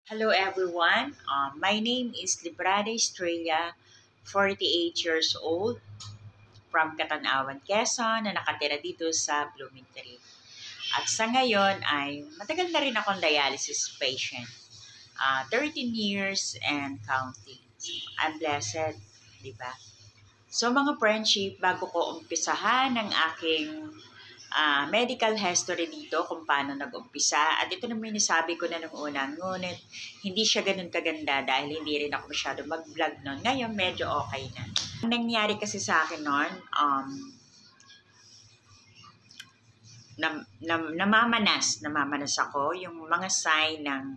Hello everyone. My name is Librada Estrella, 48 years old, from Catanawan, Quezon, na nakatira dito sa Bloomingtree. At sa ngayon ay matagal na rin akong dialysis patient. 13 years and counting. I'm blessed, di ba? So mga friendship, bago ko umpisahan ang aking medical history dito kung paano nag-umpisa. At ito naman nasabi ko na nung una, ngunit hindi siya ganun kaganda dahil hindi rin ako masyado mag-vlog noon. Ngayon, medyo okay na. Ang nangyari kasi sa akin noon, namamanas ako. Yung mga sign ng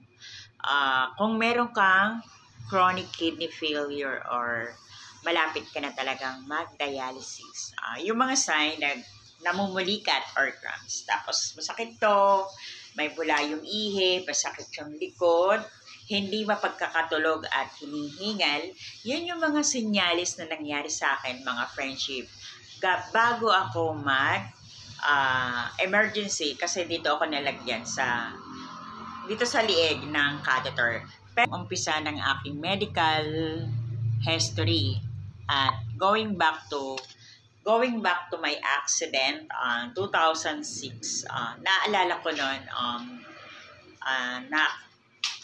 kung meron kang chronic kidney failure or malapit ka na talagang mag-dialysis. Yung mga sign na namumulikat or cramps. Tapos masakit to, may bula yung ihi, masakit yung likod, hindi mapagkakatulog at hinihingal. Yan yung mga sinyalis na nangyari sa akin, mga friendship. Bago ako emergency, kasi dito ako nalagyan dito sa lieg ng catheter. Pero umpisa ng aking medical history at going back to my accident 2006, naalala ko noon na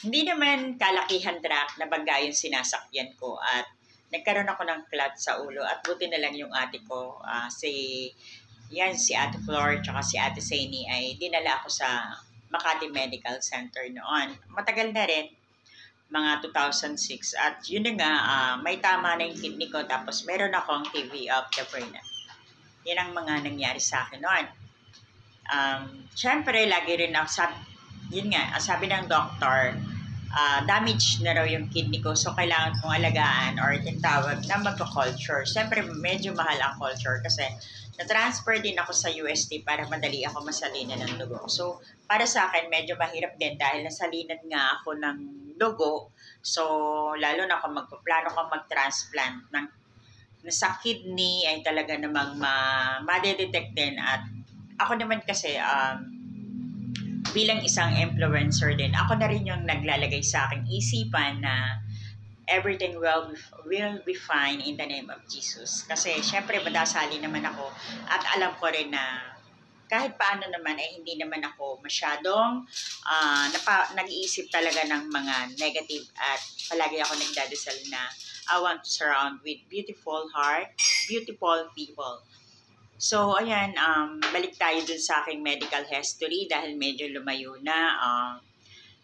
hindi naman kalakihan truck na bangga yung sinasakyan ko at nagkaroon ako ng clot sa ulo at buti na lang yung ate ko, si Ate Flor tsaka si Ate Seni ay dinala ako sa Makati Medical Center noon. Matagal na rin, mga 2006. At yun na nga, may tama na yung kidney ko tapos meron akong TV of the brain. Yan ang mga nangyari sa akin noon. Siyempre, lagi rin ako, sabi ng doctor, damage na raw yung kidney ko so kailangan kong alagaan or tinatawag na magpa-culture. Siyempre, medyo mahal ang culture kasi na-transfer din ako sa UST para madali ako masalinan ng dugo. So, para sa akin, medyo mahirap din dahil nasalinan nga ako ng dugo. So, lalo na kung magpaplano kang mag-transplant sa kidney ay talaga namang ma-detect din. At ako naman kasi, bilang isang influencer din, ako na rin yung naglalagay sa aking isipan na everything will be fine in the name of Jesus. Kasi syempre madasali naman ako at alam ko rin na kahit paano naman ay hindi naman ako masyadong nag-iisip talaga ng mga negative at palagi ako nagdadasal na I want to surround with beautiful heart, beautiful people. So ayan, balik tayo dun sa aking medical history dahil medyo lumayo na.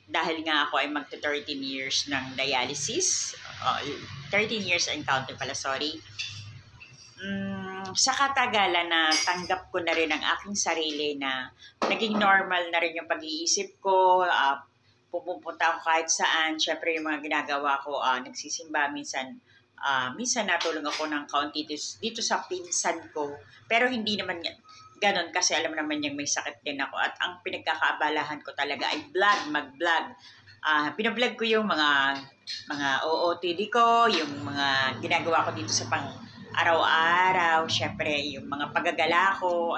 Dahil nga ako ay magta-13 years ng dialysis. 13 years and counting pala, sorry. Sa katagalan na tanggap ko na rin ang aking sarili na naging normal na rin yung pag-iisip ko. Pupunta ako kahit saan. Siyempre yung mga ginagawa ko, nagsisimba minsan. Minsan natulong ako ng kaunti dito sa pinsan ko. Pero hindi naman ganon kasi alam naman niyang may sakit din ako. At ang pinagkakaabalahan ko talaga ay mag-vlog. Pinablog ko yung mga OOTD ko, yung mga ginagawa ko dito sa pang araw-araw, syempre yung mga paggagala ko,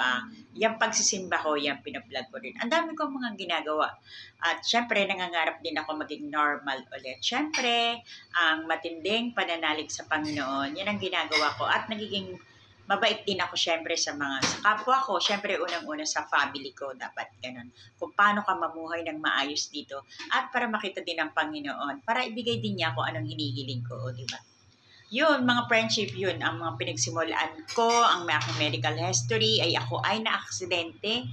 yung pagsisimba ko, yung pinablog ko rin. Ang dami ko mga ginagawa. At syempre, nangangarap din ako maging normal ulit. Syempre, ang matinding pananalig sa Panginoon, yan ang ginagawa ko. At nagiging mabait din ako syempre sa kapwa ko. Syempre, unang-una sa family ko, dapat ganun. Kung paano ka mamuhay ng maayos dito. At para makita din ng Panginoon, para ibigay din niya kung anong hinihiling ko, di ba? Yun, mga friendship, yun, ang mga pinagsimulaan ko, ang aking medical history, ay ako ay na-aksidente.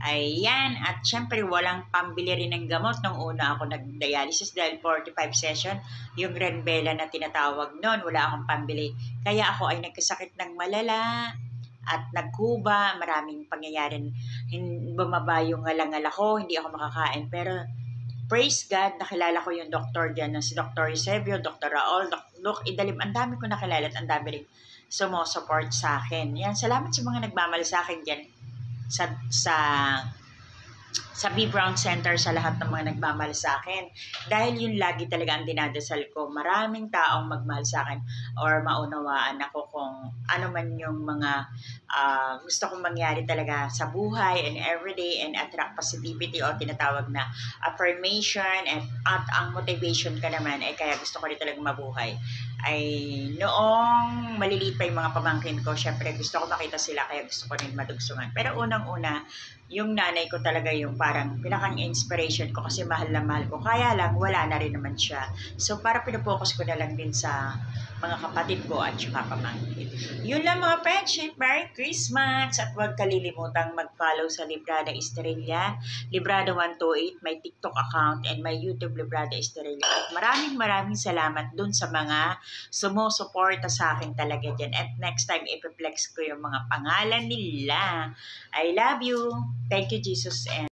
Ayan, at syempre walang pambili rin ng gamot nung una ako nag-dialysis dahil 45 session, yung Renbela na tinatawag noon, wala akong pambili. Kaya ako ay nagkasakit ng malala at nagkuba, maraming pangyayari, bumaba yung ngalangala ko, hindi ako makakain. Pero praise God, nakilala ko yung doktor dyan, si Dr. Eusebio, Dr. Raul, Doc Idalim, ang dami ko nakilala at ang dami rin sumusupport sa akin. Yan, salamat sa mga nagmamali sa akin dyan sa sa B. Brown Center sa lahat ng mga nagmamahal sa akin. Dahil yun lagi talaga ang dinadasal ko. Maraming taong magmahal sa akin or maunawaan ako kung ano man yung mga gusto kong mangyari talaga sa buhay and everyday and attract positivity o tinatawag na affirmation at ang motivation ka naman ay kaya gusto ko rin talaga mabuhay. Ay noong maliliit pa yung mga pamangkin ko, syempre gusto ko makita sila kaya gusto ko rin madugsungan. Pero unang-una, yung nanay ko talaga yung parang pinakang inspiration ko kasi mahal na mahal ko. Kaya lang, wala na rin naman siya. So, para pinapokus ko na lang din sa mga kapatid ko at saka pamangkin. Yun lang mga friendship. Merry Christmas! At huwag kalilimutang mag-follow sa Librada Estrella, Librada128, my TikTok account, and my YouTube Librada Estrella. At maraming salamat dun sa mga sumusuporta sa akin talaga dyan. At next time, ipiplex ko yung mga pangalan nila. I love you. Thank you, Jesus. And